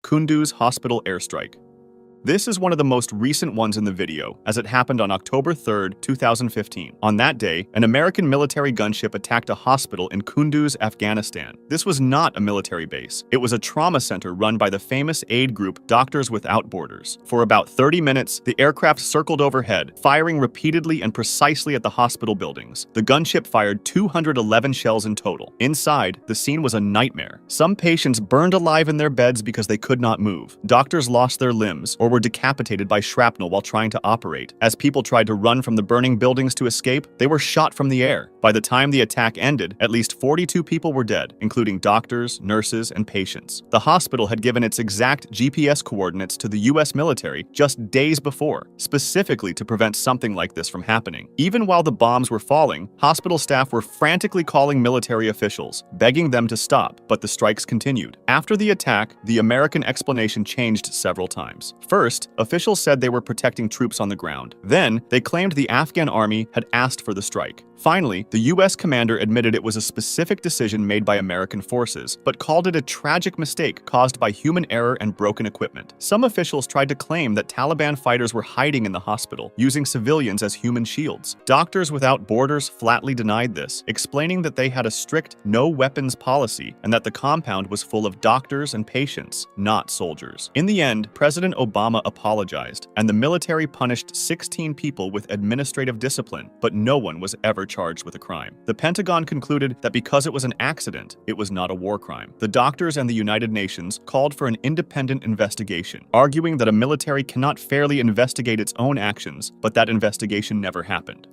Kunduz Hospital Airstrike. This is one of the most recent ones in the video, as it happened on October 3, 2015. On that day, an American military gunship attacked a hospital in Kunduz, Afghanistan. This was not a military base. It was a trauma center run by the famous aid group Doctors Without Borders. For about 30 minutes, the aircraft circled overhead, firing repeatedly and precisely at the hospital buildings. The gunship fired 211 shells in total. Inside, the scene was a nightmare. Some patients burned alive in their beds because they could not move. Doctors lost their limbs or were decapitated by shrapnel while trying to operate. As people tried to run from the burning buildings to escape, they were shot from the air. By the time the attack ended, at least 42 people were dead, including doctors, nurses, and patients. The hospital had given its exact GPS coordinates to the US military just days before, specifically to prevent something like this from happening. Even while the bombs were falling, hospital staff were frantically calling military officials, begging them to stop, but the strikes continued. After the attack, the American explanation changed several times. First, officials said they were protecting troops on the ground. Then, they claimed the Afghan army had asked for the strike. Finally, the US commander admitted it was a specific decision made by American forces, but called it a tragic mistake caused by human error and broken equipment. Some officials tried to claim that Taliban fighters were hiding in the hospital, using civilians as human shields. Doctors Without Borders flatly denied this, explaining that they had a strict no-weapons policy and that the compound was full of doctors and patients, not soldiers. In the end, President Obama apologized, and the military punished 16 people with administrative discipline, but no one was ever charged with a crime. The Pentagon concluded that because it was an accident, it was not a war crime. The doctors and the United Nations called for an independent investigation, arguing that a military cannot fairly investigate its own actions, but that investigation never happened.